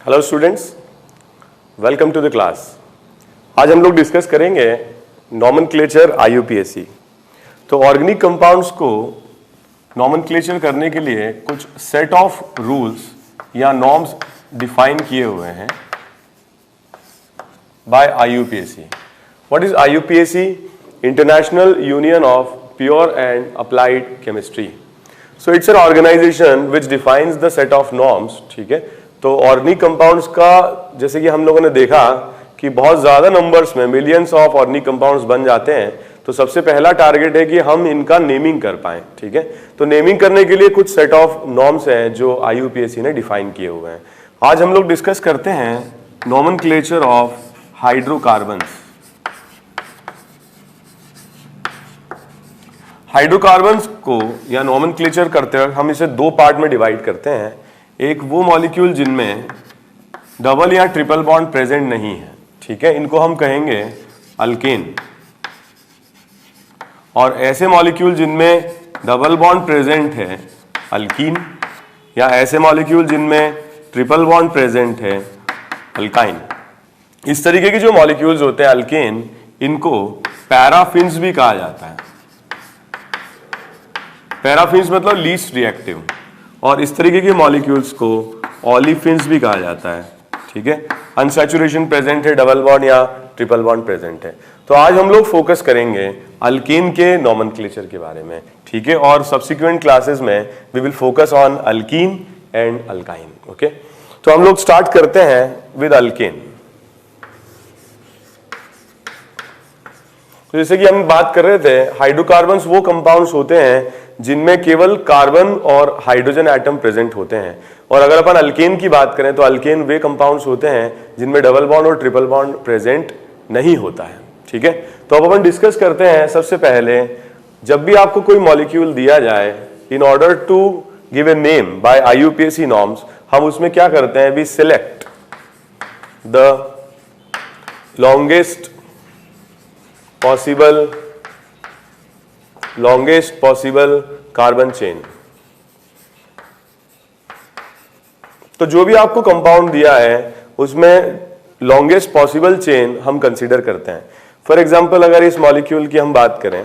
Hello students, welcome to the class. आज हम लोग डिस्कस करेंगे नॉमेनक्लेचर IUPAC। तो ऑर्गेनिक कंपाउंड्स को नॉमेनक्लेचर करने के लिए कुछ सेट ऑफ रूल्स या नॉर्म्स डिफाइन किए हुए हैं by IUPAC। What is IUPAC? International union of pure and applied chemistry. So it's an organisation which defines the set of norms. ठीक है, तो ऑर्गेनिक कंपाउंड्स का जैसे कि हम लोगों ने देखा कि बहुत ज्यादा नंबर्स में मिलियंस ऑफ ऑर्गेनिक कंपाउंड्स बन जाते हैं, तो सबसे पहला टारगेट है कि हम इनका नेमिंग कर पाएं। ठीक है, तो नेमिंग करने के लिए कुछ सेट ऑफ नॉर्म्स हैं जो IUPAC ने डिफाइन किए हुए हैं। आज हम लोग डिस्कस करते हैं नॉमेनक्लेचर ऑफ हाइड्रोकार्बन्स। हाइड्रोकार्बन्स को या नॉमेनक्लेचर करते वक्त हम इसे दो पार्ट में डिवाइड करते हैं। एक वो मॉलिक्यूल जिनमें डबल या ट्रिपल बॉन्ड प्रेजेंट नहीं है, ठीक है, इनको हम कहेंगे अल्केन। और ऐसे मॉलिक्यूल जिनमें डबल बॉन्ड प्रेजेंट है अल्कीन, या ऐसे मॉलिक्यूल जिनमें ट्रिपल बॉन्ड प्रेजेंट है अल्काइन। इस तरीके के जो मॉलिक्यूल्स होते हैं अल्केन, इनको पैराफिन्स भी कहा जाता है। पैराफिन्स मतलब लीस्ट रिएक्टिव, और इस तरीके के मॉलिक्यूल्स को ओलिफिन्स भी कहा जाता है। ठीक है, अनसैचुरेशन प्रेजेंट है, डबल बॉन्ड या ट्रिपल बॉन्ड प्रेजेंट है। तो आज हम लोग फोकस करेंगे अल्केन के नॉमेनक्लेचर के बारे में। ठीक है, और सब्सिक्वेंट क्लासेस में we will focus on alkene and alkyne. Okay, तो हम लोग स्टार्ट करते हैं विद अल्केन। तो जैसे कि हम बात कर रहे थे, हाइड्रोकार्बन्स वो कंपाउंड्स होते हैं जिनमें केवल कार्बन और हाइड्रोजन एटम प्रेजेंट होते हैं। और अगर अपन अल्केन की बात करें तो अल्केन वे कंपाउंड्स होते हैं जिनमें डबल बॉन्ड और ट्रिपल बॉन्ड प्रेजेंट नहीं होता है। ठीक है, तो अब अपन डिस्कस करते हैं। सबसे पहले, जब भी आपको कोई मॉलिक्यूल दिया जाए, in order to give a name by IUPAC norms, हम उसमें क्या करते हैं? We select the longest possible carbon chain. तो जो भी आपको कंपाउंड दिया है उसमें लॉन्गेस्ट पॉसिबल चेन हम कंसीडर करते हैं। फॉर एग्जांपल, अगर इस मॉलिक्यूल की हम बात करें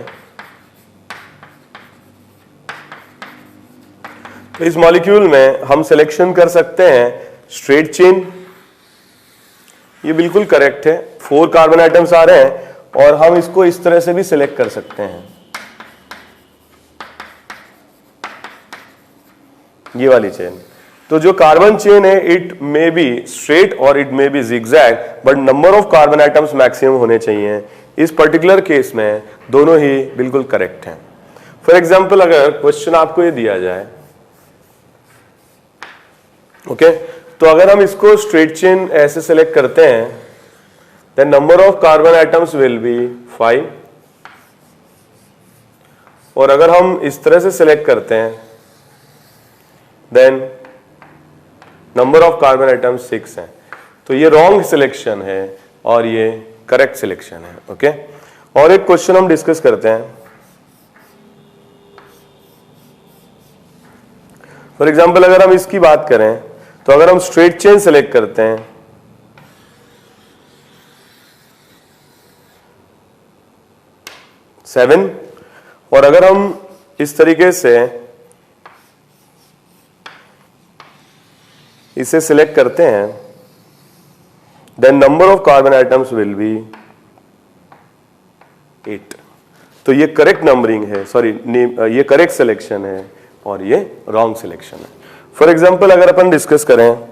तो इस मॉलिक्यूल में हम सिलेक्शन कर सकते हैं स्ट्रेट चेन। ये बिल्कुल करेक्ट है, 4 कार्बन आइटम्स आ रहे हैं, और हम इसको इस तरह से भी सिलेक्ट कर सकते हैं, ये वाली चेन। तो जो कार्बन चेन है, इट मे बी स्ट्रेट और it may be zigzag, but number of carbon items maximum होने चाहिए। इस पर्टिकुलर केस में दोनों ही बिल्कुल करेक्ट हैं। फॉर एग्जांपल, अगर क्वेश्चन आपको ये दिया जाए, ओके, तो अगर हम इसको स्ट्रेट चेन ऐसे सिलेक्ट करते हैं, then number of carbon atoms will be 5, और अगर हम इस तरह से सिलेक्ट करते हैं, then number of carbon atoms 6 हैं। तो ये रॉन्ग सिलेक्शन है और ये करेक्ट सिलेक्शन है। ओके, और एक क्वेश्चन हम डिस्कस करते हैं। फॉर एग्जांपल, अगर हम इसकी बात करें तो अगर हम स्ट्रेट चेन सिलेक्ट करते हैं, सेवन, और अगर हम इस तरीके से इसे सिलेक्ट करते हैं, then number of carbon atoms will be 8। तो ये करेक्ट नंबरिंग है, सॉरी, ये करेक्ट सिलेक्शन है और ये रॉन्ग सिलेक्शन है। फॉर एग्जांपल, अगर अपन डिस्कस करें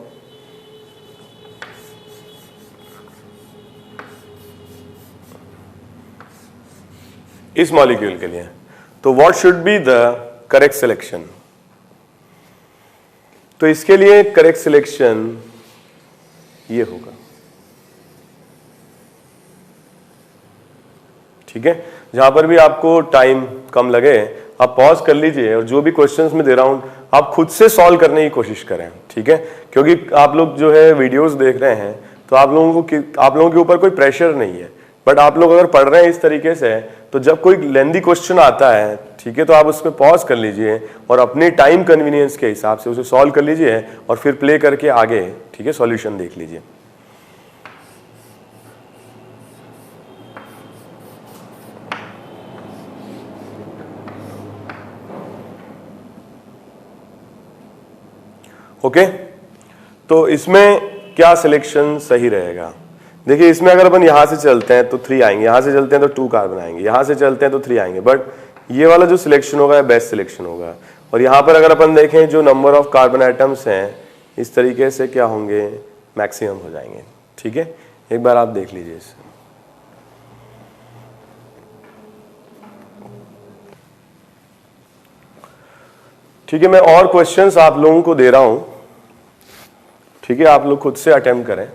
इस मॉलिक्यूल के लिए, तो what should be the correct selection? तो इसके लिए करेक्ट सिलेक्शन ये होगा। ठीक है, जहां पर भी आपको टाइम कम लगे आप पॉज कर लीजिए, और जो भी क्वेश्चंस मैं दे रहा हूं आप खुद से सॉल्व करने की कोशिश करें। ठीक है, क्योंकि आप लोग जो है वीडियोस देख रहे हैं, तो आप लोगों के ऊपर कोई प्रेशर नहीं है। बट आप लोग अगर पढ़ रहे हैं इस तरीके से तो जब कोई लेंदी क्वेश्चन आता है, ठीक है, तो आप उसमें पॉज कर लीजिए और अपने टाइम कन्वीनियंस के हिसाब से उसे सॉल्व कर लीजिए और फिर प्ले करके आगे, ठीक है, सॉल्यूशन देख लीजिए। ओके, तो इसमें क्या सिलेक्शन सही रहेगा? देखिए इसमें अगर अपन यहां से चलते हैं तो 3 आएंगे, यहां से चलते हैं तो 2 कार्बन आएंगे, यहां से चलते हैं तो 3 आएंगे, बट ये वाला जो सिलेक्शन होगा बेस्ट सिलेक्शन होगा। और यहां पर अगर अपन देखें जो नंबर ऑफ कार्बन एटम्स हैं इस तरीके से क्या होंगे, मैक्सिमम हो जाएंगे। ठीक है, एक बार आप देख लीजिए इसे। ठीक है, मैं और क्वेश्चंस आप लोगों को दे रहा हूं, ठीक है, आप लोग खुद से अटेम्प्ट करें।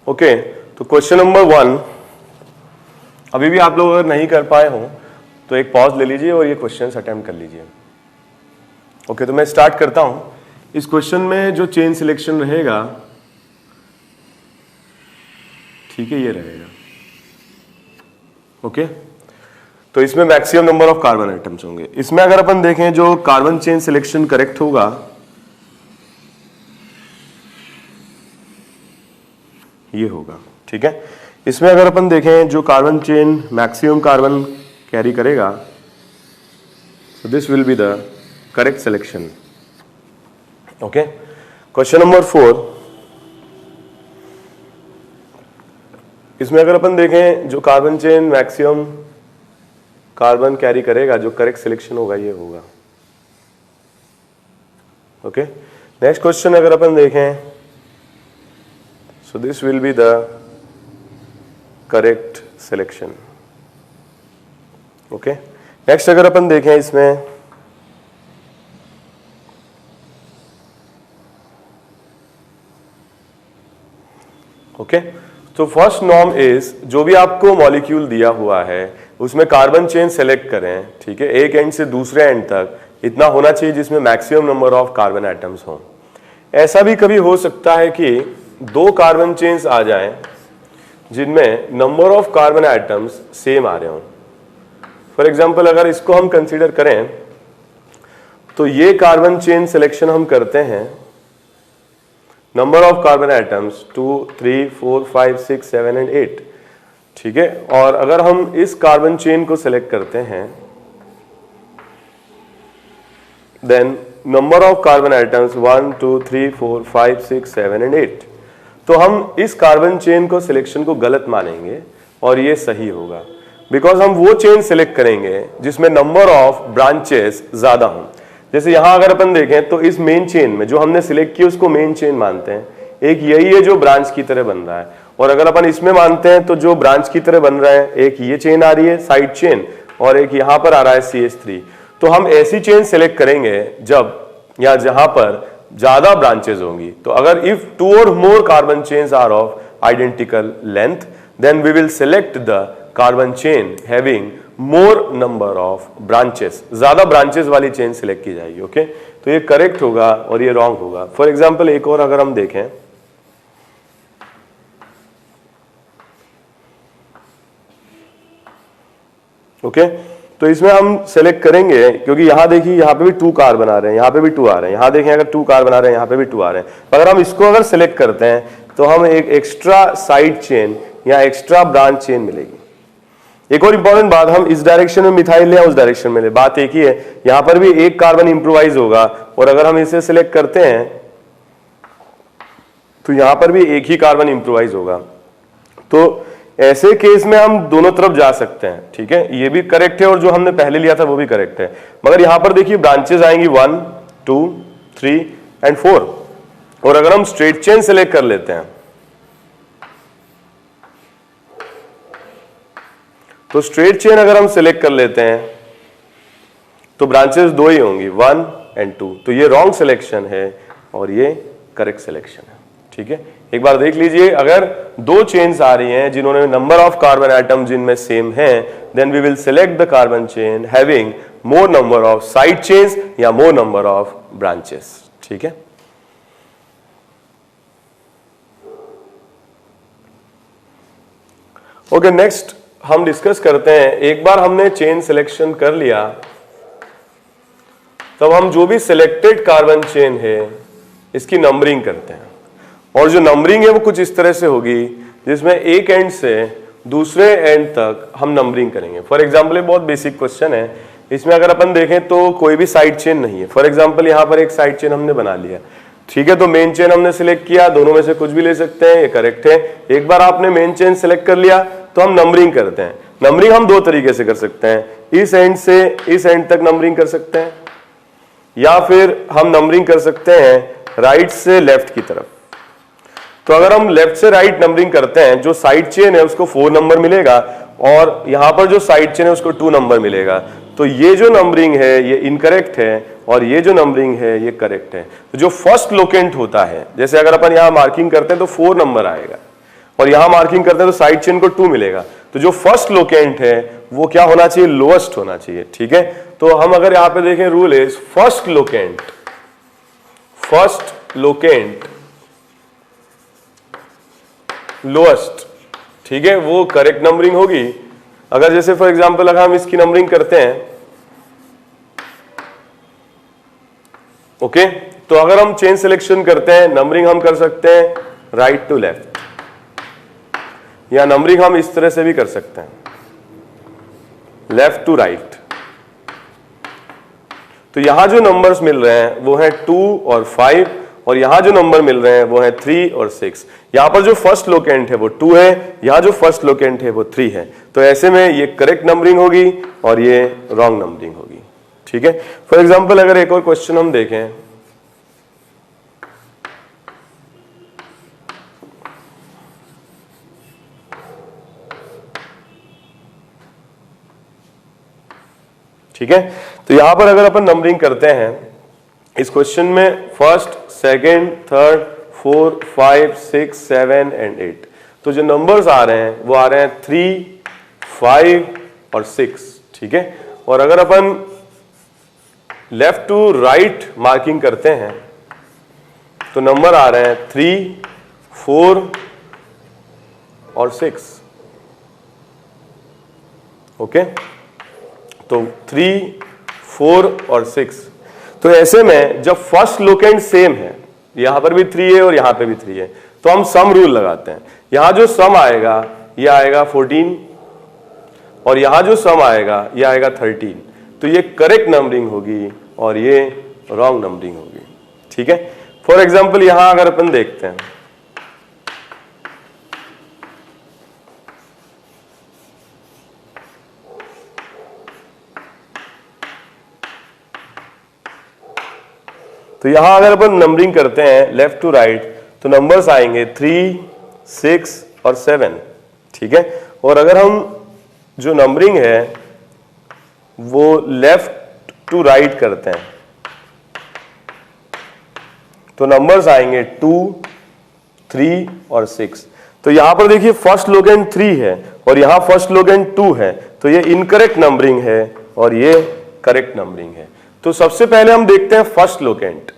ओके, तो क्वेश्चन नंबर 1 अभी भी आप लोग अगर नहीं कर पाए हो तो एक पॉज ले लीजिए और ये क्वेश्चंस अटेम्प्ट कर लीजिए। ओके, तो मैं स्टार्ट करता हूं। इस क्वेश्चन में जो चेन सिलेक्शन रहेगा, ठीक है, ये रहेगा। ओके, तो इसमें maximum number of carbon items होंगे। इसमें अगर अपन देखें जो कार्बन चेन सिलेक्शन करेक्ट होगा ये होगा। ठीक है, इसमें अगर अपन देखें जो carbon chain maximum carbon carry करेगा, so this will be the correct selection. Okay, question number 4, इसमें अगर अपन देखें जो carbon chain maximum carbon carry करेगा, जो करेक्ट सिलेक्शन होगा ये होगा। ओके, नेक्स्ट क्वेश्चन अगर अपन देखें, so this will be the correct selection. Okay, next अगर अपन देखें इसमें, ओके, तो फर्स्ट नॉर्म इज जो भी आपको मॉलिक्यूल दिया हुआ है उसमें कार्बन चेन सेलेक्ट करें। ठीक है, एक एंड से दूसरे एंड तक इतना होना चाहिए जिसमें maximum number of carbon atoms हो। ऐसा भी कभी हो सकता है कि 2 कार्बन चेन्स आ जाएं जिनमें number of carbon atoms same आ रहे हों। फॉर एग्जाम्पल अगर इसको हम कंसीडर करें तो ये कार्बन चेन सिलेक्शन हम करते हैं, number of carbon atoms 2, 3, 4, 5, 6, 7 and 8। ठीक है, और अगर हम इस कार्बन चेन को सिलेक्ट करते हैं then number of carbon atoms 1, 2, 3, 4, 5, 6, 7 and 8। तो हम इस कार्बन चेन को सिलेक्शन को गलत मानेंगे और ये सही होगा, बिकॉज हम वो चेन सिलेक्ट करेंगे जिसमें नंबर ऑफ ब्रांचेस ज्यादा हों। जैसे यहां अगर अपन देखें तो इस मेन चेन में जो हमने सिलेक्ट किया उसको मेन चेन मानते हैं, एक यही है जो ब्रांच की तरह बन रहा है। और अगर अपन इसमें मानते हैं तो जो ब्रांच की तरह बन रहा है, एक ये चेन आ रही है साइड चेन और एक यहां पर आ रहा है CH3। तो हम ऐसी चेन सिलेक्ट करेंगे जब या जहां पर ज्यादा ब्रांचेस होंगी। तो अगर if 2 or more carbon chains are of identical length then we will select the carbon chain having more number of branches, ज्यादा ब्रांचेस वाली चेन सिलेक्ट की जाएगी। ओके, तो ये करेक्ट होगा और ये रॉन्ग होगा। फॉर एग्जाम्पल एक और अगर हम देखें, ओके, तो इसमें हम सेलेक्ट करेंगे क्योंकि यहां देखिए यहां पे भी 2 कार्बन आ रहे हैं, यहां पे भी 2 आ रहे हैं, यहां देखें अगर 2 कार्बन आ रहे हैं, यहां पे भी 2 आ रहे हैं। अगर हम इसको अगर सेलेक्ट करते हैं तो हमें एक एक्स्ट्रा साइड चेन या एक्स्ट्रा ब्रांच चेन मिलेगी। एक और इंपॉर्टेंट बात, हम इस डायरेक्शन में मिथाइल ले या उस डायरेक्शन में ले, बात एक ही है। यहां पर भी एक कार्बन इंप्रोवाइज होगा और अगर हम इसे सिलेक्ट करते हैं तो यहां पर भी एक ही कार्बन इंप्रोवाइज होगा। तो ऐसे केस में हम दोनों तरफ जा सकते हैं, ठीक है, ये भी करेक्ट है और जो हमने पहले लिया था वो भी करेक्ट है। मगर यहां पर देखिए ब्रांचेस आएंगी 1 2 3 एंड 4 और अगर हम स्ट्रेट चेन सेलेक्ट कर लेते हैं तो स्ट्रेट चेन अगर हम सिलेक्ट कर लेते हैं तो ब्रांचेस 2 ही होंगी 1 एंड 2। तो ये रॉन्ग सिलेक्शन है और ये करेक्ट सिलेक्शन है, ठीक है। एक बार देख लीजिए, अगर 2 चेन्स आ रही हैं जिन्होंने नंबर ऑफ कार्बन एटम जिनमें सेम है, then we will select the carbon chain having more number of side chains या मोर नंबर ऑफ ब्रांचेस, ठीक है। ओके, नेक्स्ट हम डिस्कस करते हैं, एक बार हमने चेन सिलेक्शन कर लिया तब हम जो भी सिलेक्टेड कार्बन चेन है इसकी नंबरिंग करते हैं और जो नंबरिंग है वो कुछ इस तरह से होगी जिसमें एक एंड से दूसरे एंड तक हम नंबरिंग करेंगे। फॉर एग्जांपल ये बहुत बेसिक क्वेश्चन है, इसमें अगर अपन देखें तो कोई भी साइड चेन नहीं है। फॉर एग्जांपल यहाँ पर एक साइड चेन हमने बना लिया, ठीक है, तो मेन चेन हमने सिलेक्ट किया, दोनों में से कुछ भी ले सकते हैं, ये करेक्ट है। एक बार आपने मेन चेन सिलेक्ट कर लिया तो हम नंबरिंग करते हैं। नंबरिंग हम 2 तरीके से कर सकते हैं, इस एंड से इस एंड तक नंबरिंग कर सकते हैं या फिर हम नंबरिंग कर सकते हैं राइट से लेफ्ट की तरफ। तो अगर हम लेफ्ट से राइट नंबरिंग करते हैं, जो साइड चेन है उसको 4 नंबर मिलेगा और यहां पर जो साइड चेन है उसको 2 नंबर मिलेगा। तो ये जो नंबरिंग है ये इनकरेक्ट है और ये जो नंबरिंग है ये करेक्ट है। तो जो फर्स्ट लोकेंट होता है, जैसे अगर अपन यहां मार्किंग करते हैं तो 4 नंबर आएगा और यहां मार्किंग करते हैं तो साइड चेन को 2 मिलेगा। तो जो फर्स्ट लोकेंट है वो क्या होना चाहिए, लोएस्ट होना चाहिए, ठीक है। तो हम अगर यहां पे देखें, rule is first locant lowest, ठीक है, वो करेक्ट नंबरिंग होगी। अगर जैसे फॉर एग्जांपल अगर हम इसकी नंबरिंग करते हैं, ओके, तो अगर हम चेन सिलेक्शन करते हैं, नंबरिंग हम कर सकते हैं राइट टू लेफ्ट या नंबरिंग हम इस तरह से भी कर सकते हैं लेफ्ट टू राइट। तो यहां जो नंबर्स मिल रहे हैं वो है 2 और 5 और यहां जो नंबर मिल रहे हैं वो है 3 और 6। यहां पर जो फर्स्ट लोकेंट है वो 2 है, यहां जो फर्स्ट लोकेंट है वो 3 है। तो ऐसे में ये करेक्ट नंबरिंग होगी और ये रॉन्ग नंबरिंग होगी, ठीक है। फॉर एग्जांपल अगर एक और क्वेश्चन हम देखें, ठीक है, तो यहां पर अगर अपन नंबरिंग करते हैं इस क्वेश्चन में फर्स्ट, सेकंड, थर्ड, 4, 5, 6, 7 एंड 8, तो जो नंबर्स आ रहे हैं वो आ रहे हैं 3, 5 और 6, ठीक है। और अगर अपन लेफ्ट टू राइट मार्किंग करते हैं तो नंबर आ रहे हैं 3, 4 और 6, ओके। तो 3, 4 और 6, तो ऐसे में जब फर्स्ट लोकेंट सेम है, यहां पर भी 3 है और यहां पे भी 3 है, तो हम सम रूल लगाते हैं। यहां जो सम आएगा ये आएगा 14 और यहां जो सम आएगा ये आएगा 13। तो ये करेक्ट नंबरिंग होगी और ये रॉन्ग नंबरिंग होगी, ठीक है। फॉर एग्जांपल यहां अगर अपन देखते हैं, तो यहां अगर अपन नंबरिंग करते हैं लेफ्ट टू राइट तो नंबर्स आएंगे 3, 6 और 7, ठीक है। और अगर हम जो नंबरिंग है वो लेफ्ट टू राइट करते हैं तो नंबर्स आएंगे 2, 3 और 6। तो यहां पर देखिए फर्स्ट लोकेंट 3 है और यहां फर्स्ट लोकेंट 2 है, तो ये इनकरेक्ट नंबरिंग है और ये करेक्ट नंबरिंग है। तो सबसे पहले हम देखते हैं फर्स्ट लोकेंट।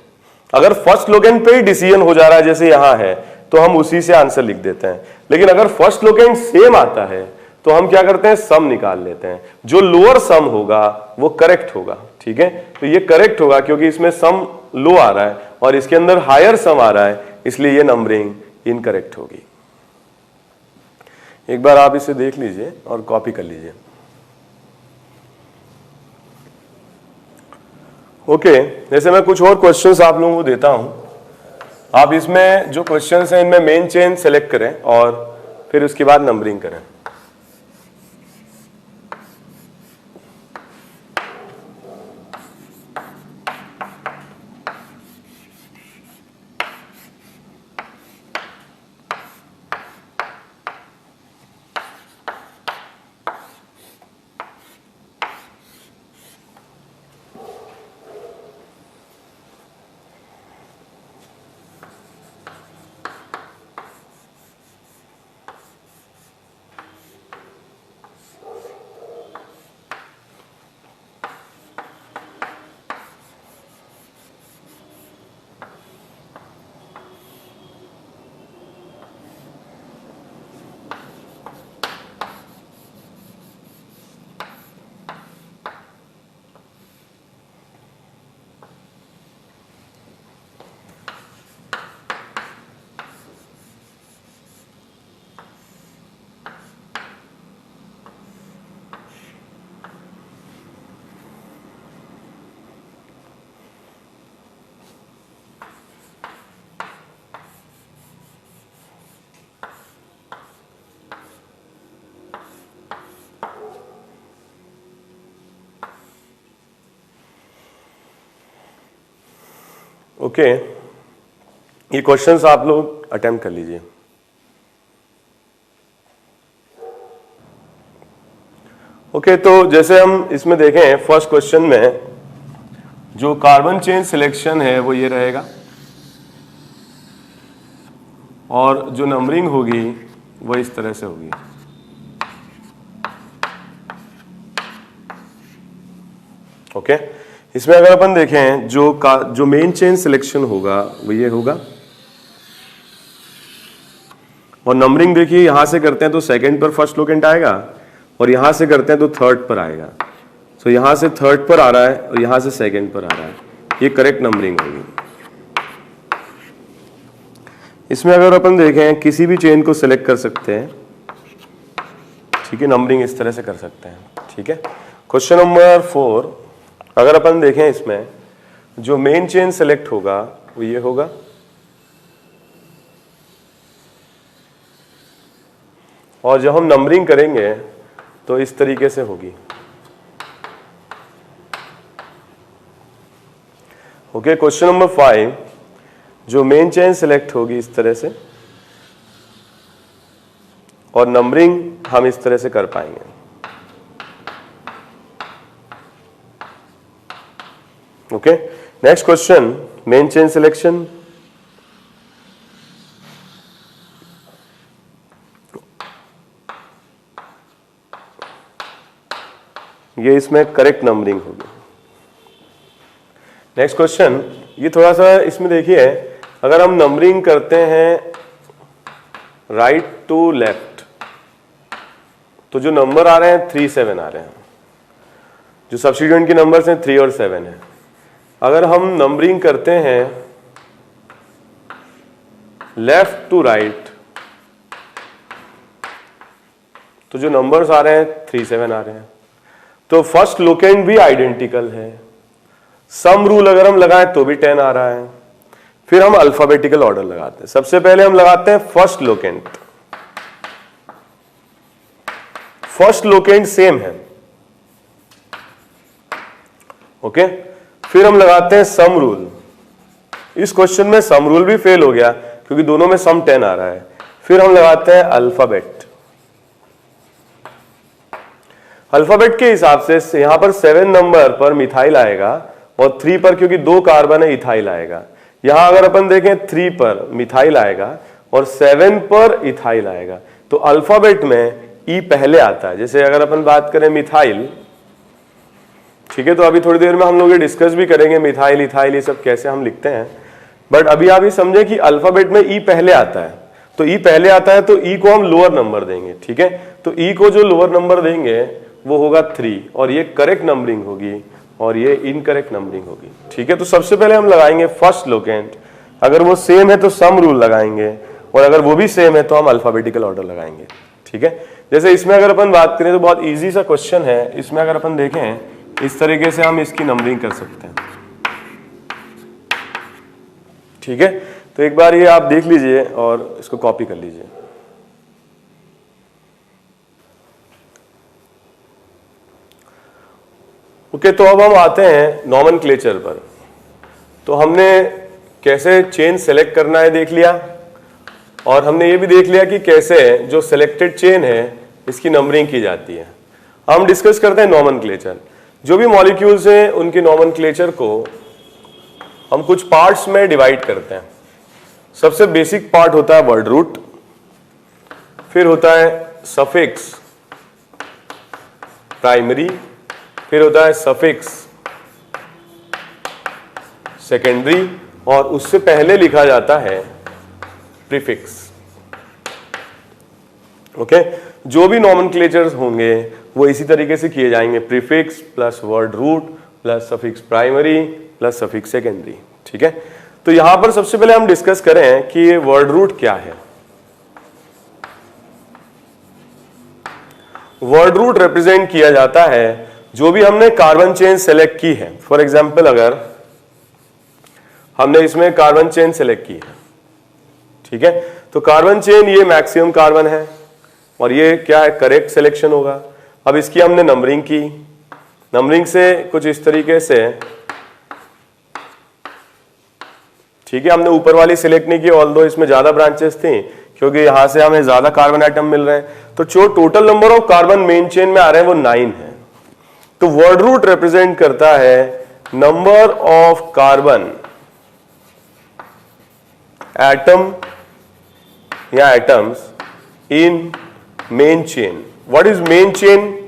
अगर फर्स्ट लोकेंट पे ही डिसीजन हो जा रहा है जैसे यहां है तो हम उसी से आंसर लिख देते हैं, लेकिन अगर फर्स्ट लोकेंट सेम आता है तो हम क्या करते हैं, सम निकाल लेते हैं। जो लोअर सम होगा वो करेक्ट होगा, ठीक है। तो ये करेक्ट होगा क्योंकि इसमें सम लो आ रहा है और इसके अंदर हायर सम आ रहा है, इसलिए ये नंबरिंग इनकरेक्ट होगी। एक बार आप इसे देख लीजिए और कॉपी कर लीजिए। ओके, जैसे मैं कुछ और क्वेश्चंस आप लोगों को देता हूं, आप इसमें जो क्वेश्चंस हैं इनमें मेन चेन सेलेक्ट करें और फिर उसके बाद नंबरिंग करें। ओके, ये क्वेश्चंस आप लोग अटेम्प्ट कर लीजिए। ओके, तो जैसे हम इसमें देखें फर्स्ट क्वेश्चन में जो कार्बन चेन सिलेक्शन है वो ये रहेगा और जो नंबरिंग होगी वो इस तरह से होगी। ओके, इसमें अगर अपन देखें जो मेन चेन सिलेक्शन होगा वो ये होगा और नंबरिंग देखिए यहां से करते हैं तो सेकंड पर फर्स्ट लोकेंट आएगा और यहां से करते हैं तो थर्ड पर आएगा। तो यहां से थर्ड पर आ रहा है और यहां से सेकंड पर आ रहा है, ये करेक्ट नंबरिंग होगी। इसमें अगर अपन देखें किसी भी चेन को सिलेक्ट कर सकते हैं, ठीक है, नंबरिंग इस तरह से कर सकते हैं। ठीक है, क्वेश्चन नंबर 4 अगर अपन देखें इसमें जो मेन चेन सेलेक्ट होगा वो ये होगा और जब हम नंबरिंग करेंगे तो इस तरीके से होगी। ओके, क्वेश्चन नंबर 5 जो मेन चेन सेलेक्ट होगी इस तरह से और नंबरिंग हम इस तरह से कर पाएंगे। Okay, next question main chain selection. ये इसमें करेक्ट नंबरिंग होगी। नेक्स्ट क्वेश्चन, ये थोड़ा सा इसमें देखिए, अगर हम नंबरिंग करते हैं राइट टू लेफ्ट तो जो नंबर आ रहे हैं 3 7 आ रहे हैं, जो सब्स्टिट्यूएंट के नंबर्स हैं 3 और 7 है। अगर हम नंबरिंग करते हैं लेफ्ट टू राइट तो जो नंबर्स आ रहे हैं 3 7 आ रहे हैं। तो फर्स्ट लोकेंट भी आइडेंटिकल है। सम रूल अगर हम लगाएं तो भी 10 आ रहा है। फिर हम अल्फाबेटिकल ऑर्डर लगाते हैं। सबसे पहले हम लगाते हैं first locant. First locant same है, ओके। फिर हम लगाते हैं सम रूल। इस क्वेश्चन में सम रूल भी फेल हो गया क्योंकि दोनों में सम 10 आ रहा है। फिर हम लगाते हैं अल्फाबेट। अल्फाबेट के हिसाब से यहां पर 7 नंबर पर मिथाइल आएगा और 3 पर, क्योंकि 2 कार्बन है, इथाइल आएगा। यहां अगर अपन देखें 3 पर मिथाइल आएगा और 7 पर इथाइल आएगा। तो अल्फाबेट में ई पहले आता है। जैसे अगर अपन बात करें मिथाइल, ठीक है, तो अभी थोड़ी देर में हम लोग ये डिस्कस भी करेंगे मिथाइल इथाइल ये सब कैसे हम लिखते हैं। बट अभी आप ये समझे कि अल्फाबेट में ई पहले आता है। तो ई पहले आता है तो ई को हम लोअर नंबर देंगे, ठीक है। तो ई को जो लोअर नंबर देंगे वो होगा 3 और ये करेक्ट नंबरिंग होगी और ये इनकरेक्ट नंबरिंग होगी, ठीक है। तो सबसे पहले हम लगाएंगे फर्स्ट लोकेंट। अगर वो सेम है तो सम रूल लगाएंगे और अगर वो भी सेम है तो हम अल्फाबेटिकल ऑर्डर लगाएंगे, ठीक है। जैसे इसमें अगर अपन बात करें तो बहुत इजी सा क्वेश्चन है, इसमें अगर अपन देखें इस तरीके से हम इसकी नंबरिंग कर सकते हैं, ठीक है। तो एक बार ये आप देख लीजिए और इसको कॉपी कर लीजिए। ओके, तो अब हम आते हैं नॉमेनक्लेचर पर। तो हमने कैसे चेन सेलेक्ट करना है देख लिया, और हमने ये भी देख लिया कि कैसे जो सिलेक्टेड चेन है इसकी नंबरिंग की जाती है। हम डिस्कस करते हैं नॉमेनक्लेचर। जो भी मॉलिक्यूल्स हैं उनके नॉमेनक्लेचर को हम कुछ पार्ट्स में डिवाइड करते हैं। सबसे बेसिक पार्ट होता है वर्ड रूट, फिर होता है सफिक्स प्राइमरी, फिर होता है सफिक्स सेकेंडरी, और उससे पहले लिखा जाता है प्रीफिक्स। ओके, जो भी नॉमेनक्लेचर्स होंगे वो इसी तरीके से किए जाएंगे, prefix plus word root plus suffix primary plus suffix secondary, ठीक है। तो यहां पर सबसे पहले हम डिस्कस करें कि ये वर्ड रूट क्या है। वर्ड रूट रिप्रेजेंट किया जाता है जो भी हमने कार्बन चेन सेलेक्ट की है। फॉर एग्जाम्पल, अगर हमने इसमें कार्बन चेन सेलेक्ट की है, ठीक है, तो कार्बन चेन ये मैक्सिमम कार्बन है और ये क्या है, करेक्ट सिलेक्शन होगा। अब इसकी हमने नंबरिंग की, नंबरिंग से कुछ इस तरीके से, ठीक है। हमने ऊपर वाली सिलेक्ट नहीं की, ऑल्दो इसमें ज्यादा ब्रांचेस थी क्योंकि यहां से हमें ज्यादा कार्बन आइटम मिल रहे हैं। तो जो total number of carbon main chain में आ रहे हैं वो 9 है। तो वर्ड रूट रिप्रेजेंट करता है नंबर ऑफ कार्बन एटम या atoms in main chain. What is main chain?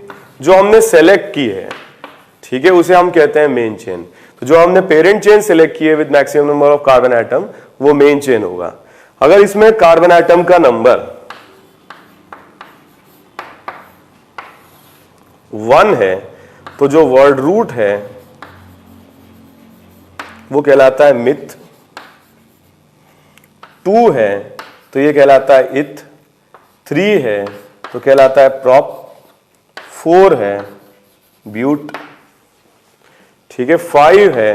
जो हमने सेलेक्ट की है, ठीक है, उसे हम कहते हैं मेन चेन। तो जो हमने पेरेंट चेन सेलेक्ट की है with maximum number of carbon atom, वो मेन चेन होगा। अगर इसमें कार्बन एटम का नंबर 1 है तो जो वर्ड रूट है वो कहलाता है मिथ। 2 है तो ये कहलाता है इथ। 3 है तो कहलाता है प्रॉप। 4 है ब्यूट, ठीक है। 5 है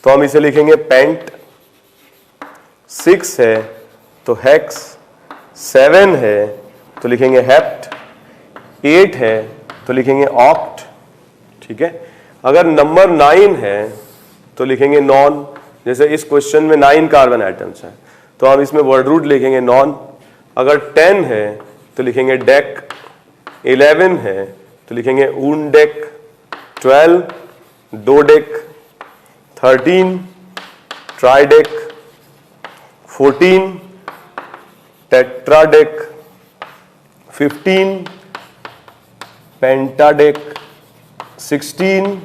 तो हम इसे लिखेंगे पेंट। 6 है तो हेक्स। 7 है तो लिखेंगे हेप्ट। 8 है तो लिखेंगे ऑक्ट, ठीक है। अगर नंबर 9 है तो लिखेंगे नॉन। जैसे इस क्वेश्चन में 9 कार्बन एटम्स हैं तो हम इसमें वर्ड रूट लिखेंगे नॉन। अगर 10 है तो लिखेंगे डेक। 11 है तो लिखेंगे ऊनडेक। 12 डोडेक। 13 ट्राइडेक। 14 टेट्राडेक। 15 पेंटाडेक। 16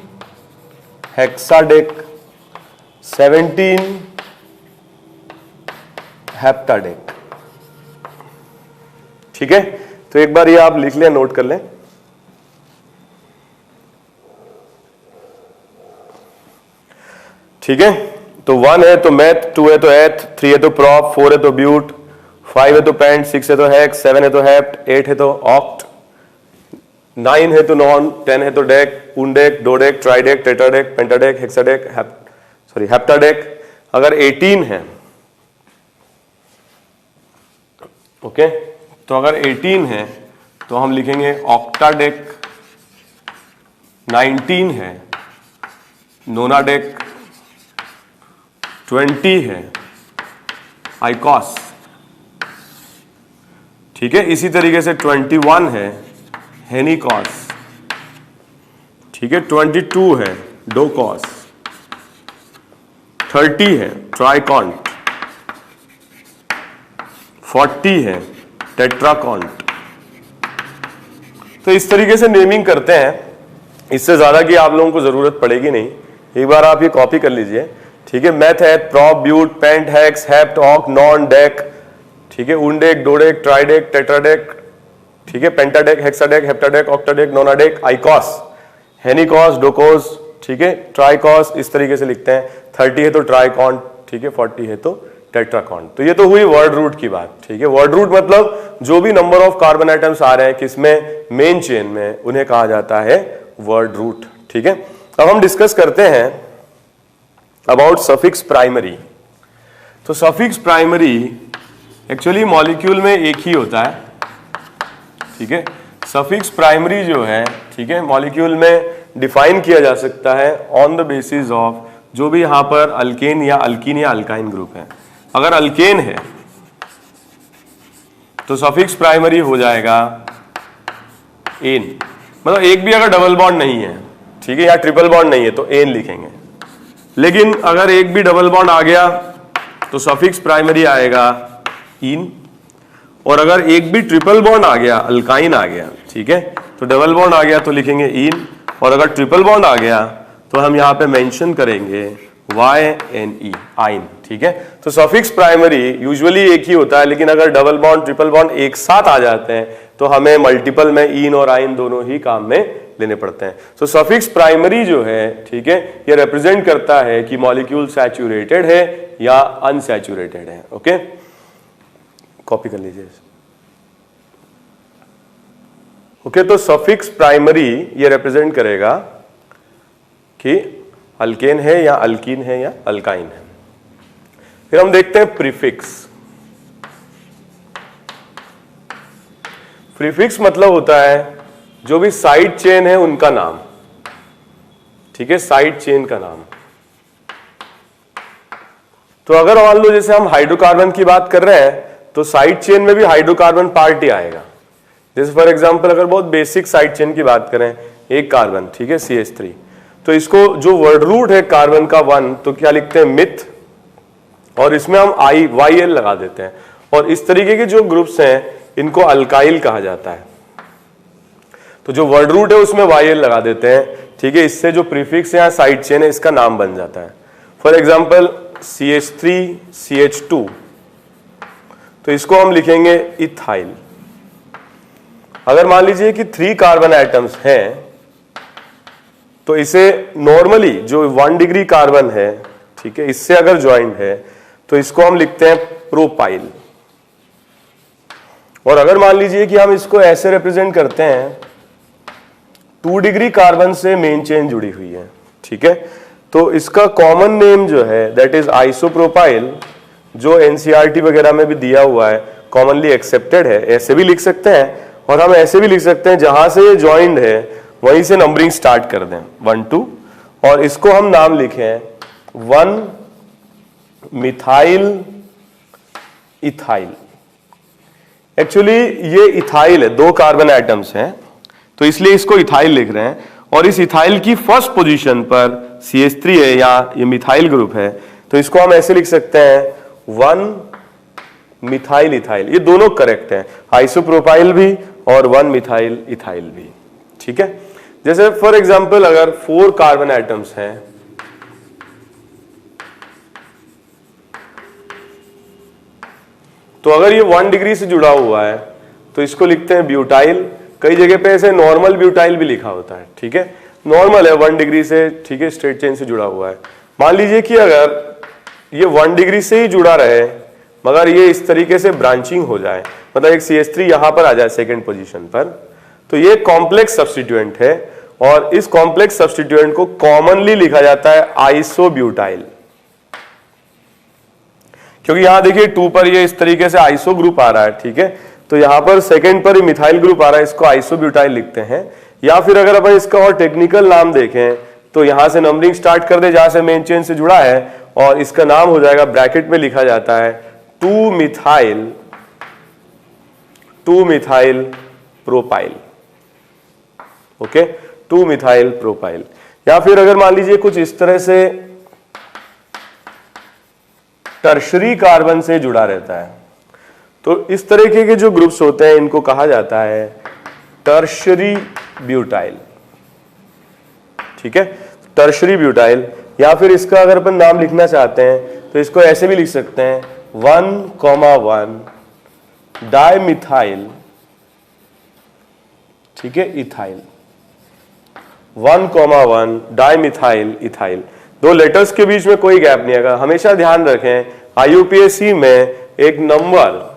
हेक्साडेक। 17 हेप्टाडेक, ठीक है। तो एक बार ये आप लिख लें, नोट कर लें। ठीक है, तो 1 है तो मैथ, 2 है तो एथ, 3 है तो प्रॉप, 4 है तो ब्यूट, 5 है तो पेंट, 6 है तो हेक्स, 7 है तो हेप्ट, 8 है तो ऑक्ट, 9 है तो नॉन, 10 है तो डेक, ऊनडेक, डोडेक, ट्राइडेक, टेट्राडेक, पेंटाडेक, हेक्साडेक, हेप्टाडेक। अगर 18 है, ओके, तो अगर 18 है तो हम लिखेंगे ऑक्टाडेक। 19 है नोनाडेक। 20 है आइकॉस, ठीक है। इसी तरीके से 21 है हेनिकॉस, ठीक है। 22 है डोकॉस। 30 है ट्राइकॉन्ट। 40 है टेट्राकॉन्ट। तो इस तरीके से नेमिंग करते हैं। इससे ज्यादा की आप लोगों को जरूरत पड़ेगी नहीं, एक बार आप ये कॉपी कर लीजिए, ठीक है। मैथ है prop, but, pent, hex, hept, oct, non, dec, ठीक है। ऊनडेक, डोडेक, ट्राइडेक, टेट्राडेक, ठीक है। पेंटाडेक, हेक्साडेक, हेप्टाडेक, ऑक्टाडेक, नोनाडेक, आइकॉस, हेनिकॉस, डोकोस, ठीक है। ट्राइकॉस, इस तरीके से लिखते हैं। 30 है तो ट्राइकॉन्ट, ठीक है। 40 है तो टेट्राकॉन। तो ये तो हुई वर्ड रूट की बात, ठीक है। वर्ड रूट मतलब जो भी नंबर ऑफ कार्बन आइटम्स आ रहे हैं किसमें, मेन चेन में, उन्हें कहा जाता है वर्ड रूट, ठीक है। अब हम डिस्कस करते हैं अबाउट सफिक्स प्राइमरी। तो सफिक्स प्राइमरी एक्चुअली मॉलिक्यूल में एक ही होता है, ठीक है। सफिक्स प्राइमरी जो है, ठीक है, मॉलिक्यूल में डिफाइन किया जा सकता है ऑन द बेसिस ऑफ जो भी यहां पर अल्केन या अल्कीन या अल्काइन ग्रुप है। अगर अल्केन है तो सफिक्स प्राइमरी हो जाएगा एन, मतलब एक भी अगर डबल बॉन्ड नहीं है, ठीक है, या ट्रिपल बॉन्ड नहीं है तो एन लिखेंगे। लेकिन अगर एक भी डबल बॉन्ड आ गया तो सफिक्स प्राइमरी आएगा इन, और अगर एक भी ट्रिपल बॉन्ड आ गया, अल्काइन आ गया, ठीक है, तो डबल बॉन्ड आ गया तो लिखेंगे इन, और अगर ट्रिपल बॉन्ड आ गया तो हम यहां पे मेंशन करेंगे YNE, आइन, ठीक है। तो सफिक्स प्राइमरी यूजुअली एक ही होता है, लेकिन अगर डबल बॉन्ड ट्रिपल बॉन्ड एक साथ आ जाते हैं तो हमें मल्टीपल में इन और आइन दोनों ही काम में लेने पड़ते हैं। तो सफिक्स प्राइमरी जो है, ठीक है, ये रिप्रेजेंट करता है कि मॉलिक्यूल सैचुरेटेड है या अनसैचुरेटेड है। ओके, कॉपी कर लीजिए। ओके, तो सफिक्स प्राइमरी ये रिप्रेजेंट करेगा कि अल्केन है या अल्कीन है या अल्काइन है। फिर हम देखते हैं प्रीफिक्स। प्रीफिक्स मतलब होता है जो भी साइड चेन है उनका नाम, ठीक है, साइड चेन का नाम। तो अगर मान लो जैसे हम हाइड्रोकार्बन की बात कर रहे हैं तो साइड चेन में भी हाइड्रोकार्बन पार्ट ही आएगा। जैसे फॉर एग्जांपल अगर बहुत बेसिक साइड चेन की बात करें, एक कार्बन, ठीक है, CH3, तो इसको जो वर्ड रूट है कार्बन का 1, तो क्या लिखते हैं, मिथ, और इसमें हम YL लगा देते हैं। और इस तरीके के जो ग्रुप्स हैं इनको अल्काइल कहा जाता है। तो जो वर्ड रूट है उसमें YL लगा देते हैं, ठीक है, इससे जो प्रीफिक्स है या साइड चेन है इसका नाम बन जाता है। फॉर एग्जांपल CH3 CH2, तो इसको हम लिखेंगे इथाइल। अगर मान लीजिए कि 3 कार्बन एटम्स हैं तो इसे नॉर्मली जो 1 डिग्री कार्बन है, ठीक है, इससे अगर ज्वाइंट है तो इसको हम लिखते हैं प्रोपाइल। और अगर मान लीजिए कि हम इसको ऐसे रिप्रेजेंट करते हैं, 2 डिग्री कार्बन से मेन चेन जुड़ी हुई है, ठीक है, तो इसका कॉमन नेम जो है दैट इज आइसोप्रोपाइल, जो NCERT वगैरह में भी दिया हुआ है, कॉमनली एक्सेप्टेड है। ऐसे भी लिख सकते हैं और हम ऐसे भी लिख सकते हैं जहां से ये ज्वाइंट है वहीं से नंबरिंग स्टार्ट कर दें 1 2, और इसको हम नाम लिखें 1 मिथाइल इथाइल। एक्चुअली ये इथाइल है, 2 कार्बन एटम्स हैं तो इसलिए इसको इथाइल लिख रहे हैं। और इस इथाइल की फर्स्ट पोजीशन पर CH3 है या ये मिथाइल ग्रुप है, तो इसको हम ऐसे लिख सकते हैं 1 मिथाइल इथाइल। ये दोनों करेक्ट हैं, आइसोप्रोपाइल भी और 1 मिथाइल इथाइल भी, ठीक है। जैसे फॉर एग्जांपल अगर 4 कार्बन एटम्स हैं, तो अगर ये 1 डिग्री से जुड़ा हुआ है तो इसको लिखते हैं ब्यूटाइल। कई जगह पे ऐसे नॉर्मल ब्यूटाइल भी लिखा होता है, ठीक है, नॉर्मल है 1 डिग्री से, ठीक है, स्ट्रेट चेन से जुड़ा हुआ है। मान लीजिए कि अगर ये 1 डिग्री से ही जुड़ा रहे मगर ये इस तरीके से ब्रांचिंग हो जाए, मतलब एक CH3 यहां पर आ जाए सेकेंड पोजीशन पर, तो ये कॉम्प्लेक्स सब्स्टिट्यूएंट है और इस कॉम्प्लेक्स सब्स्टिट्यूएंट को कॉमनली लिखा जाता है आइसोब्यूटाइल। क्योंकि यहां देखिए 2 पर ये इस तरीके से आइसो ग्रुप आ रहा है, ठीक है, तो यहां पर सेकंड पर मिथाइल ग्रुप आ रहा है, इसको आइसोब्यूटाइल लिखते हैं। या फिर अगर अपन इसका और टेक्निकल नाम देखें तो यहां से नंबरिंग स्टार्ट कर दे जहां से मेन चेन से जुड़ा है, और इसका नाम हो जाएगा, ब्रैकेट में लिखा जाता है 2 methyl propyl. Okay, 2 methyl propyl. या फिर अगर मान लीजिए कुछ इस तरह से टर्शरी कार्बन से जुड़ा रहता है, तो इस तरीके के जो ग्रुप्स होते हैं इनको कहा जाता है टर्शरी ब्यूटाइल, ठीक है, टर्शरी ब्यूटाइल। या फिर इसका अगर अपन नाम लिखना चाहते हैं तो इसको ऐसे भी लिख सकते हैं 1,1 डाइमिथाइल, ठीक है, इथाइल। 1,1 dimethyl ethyl. 2 लेटर्स के बीच में कोई गैप नहीं आएगा। हमेशा ध्यान रखें IUPAC में एक नंबर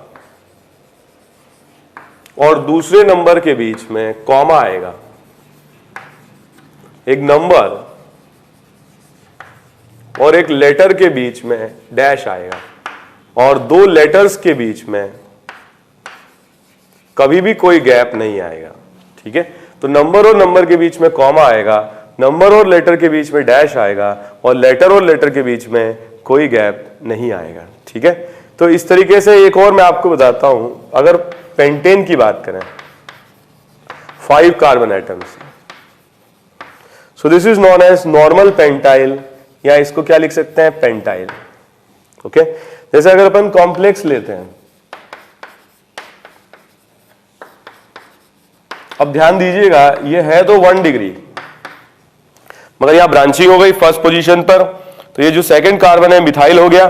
और दूसरे नंबर के बीच में कॉमा आएगा, एक नंबर और एक लेटर के बीच में डैश आएगा, और दो लेटर्स के बीच में कभी भी कोई गैप नहीं आएगा। ठीक है, तो नंबर और नंबर के बीच में कॉमा आएगा, नंबर और लेटर के बीच में डैश आएगा, और लेटर और लेटर के बीच में कोई गैप नहीं आएगा। ठीक है, तो इस तरीके से एक और मैं आपको बताता हूं, अगर पेंटेन की बात करें, 5 carbon atoms, so this is known as normal pentyl, या इसको क्या लिख सकते हैं, पेंटाइल। ओके, जैसे अगर अपन कॉम्प्लेक्स लेते हैं, अब ध्यान दीजिएगा ये है तो 1 डिग्री, मगर यहां ब्रांचिंग हो गई फर्स्ट पोजीशन पर, तो ये जो सेकंड कार्बन है मिथाइल हो गया,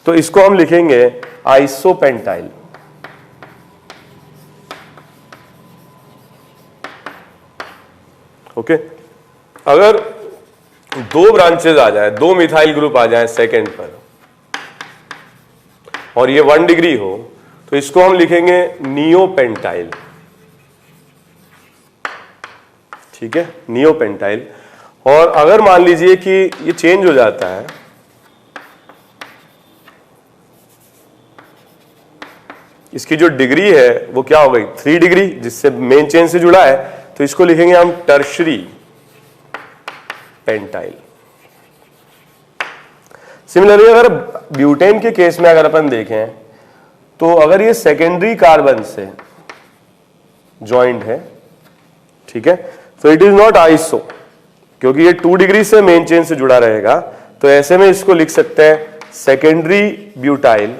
तो इसको हम लिखेंगे आइसोपेंटाइल। ओके, अगर 2 ब्रांचेस आ जाए, 2 मिथाइल ग्रुप आ जाए सेकंड पर, और ये 1 डिग्री हो, तो इसको हम लिखेंगे नियोपेंटाइल। ठीक है, नियोपेंटाइल। और अगर मान लीजिए कि ये चेंज हो जाता है, इसकी जो डिग्री है वो क्या हो गई, 3 डिग्री, जिससे मेन चेन से जुड़ा है, तो इसको लिखेंगे हम टर्शरी पेंटाइल। सिमिलरली अगर ब्यूटेन के केस में अगर अपन देखें, तो अगर ये सेकेंडरी कार्बन से ज्वाइंट है, ठीक है, तो इट इज नॉट आइसो, क्योंकि ये 2 डिग्री से मेन चेन से जुड़ा रहेगा, तो ऐसे में इसको लिख सकते हैं सेकेंडरी ब्यूटाइल।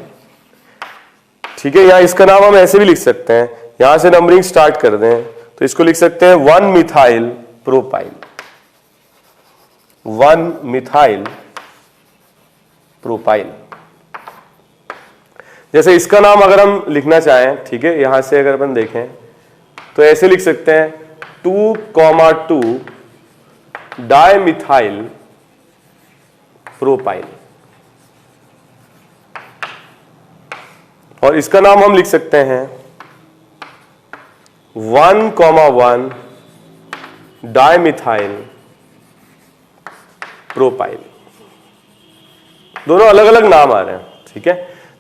ठीक है, या इसका नाम हम ऐसे भी लिख सकते हैं, यहां से नंबरिंग स्टार्ट कर दें, तो इसको लिख सकते हैं 1 मिथाइल प्रोपाइल, 1 मिथाइल प्रोपाइल। जैसे इसका नाम अगर हम लिखना चाहें, ठीक है, यहां से अगर अपन देखें तो ऐसे लिख सकते हैं 2,2 डाइमिथाइल प्रोपाइल, और इसका नाम हम लिख सकते हैं 1,1 डाइमिथाइल प्रोपाइल। दोनों अलग अलग नाम आ रहे हैं। ठीक है,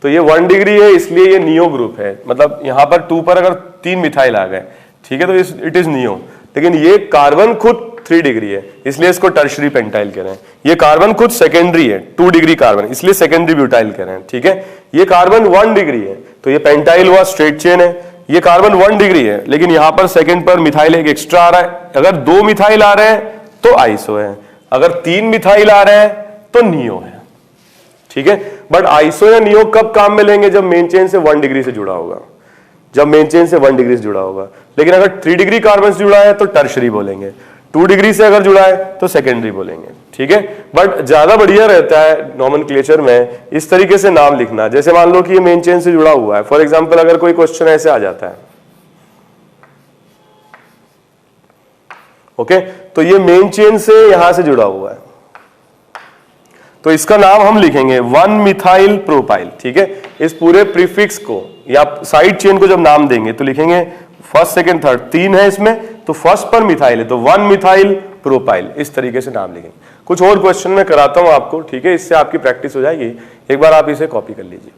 तो ये 1 डिग्री है, इसलिए ये नियो ग्रुप है, मतलब यहां पर 2 पर अगर 3 मिथाइल आ गए, ठीक है, तो इट इज नियो। लेकिन ये कार्बन खुद 3 डिग्री है, इसलिए इसको टर्शरी पेंटाइल कह रहे हैं। ये कार्बन खुद सेकेंडरी है, 2 डिग्री कार्बन, इसलिए सेकेंडरी ब्यूटाइल कह रहे हैं। ठीक है, ये कार्बन 1 डिग्री है, तो ये पेंटाइल हुआ, स्ट्रेट चेन है। ये कार्बन 1 डिग्री है, लेकिन यहां पर सेकंड पर मिथाइल एक एक्स्ट्रा आ रहा है। अगर 2 मिथाइल आ रहे हैं तो आइसो है, अगर 3 मिथाइल आ रहे हैं तो नियो है। ठीक है, बट आइसो या नियो कब काम में लेंगे, जब मेन चेन से 1 डिग्री से जुड़ा होगा, जब मेन चेन से 1 डिग्री से जुड़ा होगा। लेकिन अगर 3 डिग्री कार्बन से जुड़ा है तो टर्शरी बोलेंगे, 2 डिग्री से अगर जुड़ा है तो सेकेंडरी बोलेंगे। ठीक है, बट ज्यादा बढ़िया रहता है नोमेनक्लेचर में इस तरीके से नाम लिखना। जैसे मान लो कि ये मेन चेन से जुड़ा हुआ है, फॉर एग्जांपल अगर कोई क्वेश्चन ऐसे आ जाता है, ओके, तो ये मेन चेन से यहां से जुड़ा हुआ है, तो इसका नाम हम लिखेंगे 1 मिथाइल प्रोपाइल। ठीक है, इस पूरे प्रीफिक्स को या साइड चेन को जब नाम देंगे तो लिखेंगे फर्स्ट सेकंड थर्ड, 3 है इसमें, तो फर्स्ट पर मिथाइल है, तो 1 मिथाइल प्रोपाइल, इस तरीके से नाम लिखेंगे। कुछ और क्वेश्चन मैं कराता हूं आपको, ठीक है, इससे आपकी प्रैक्टिस हो जाएगी। एक बार आप इसे कॉपी कर लीजिए।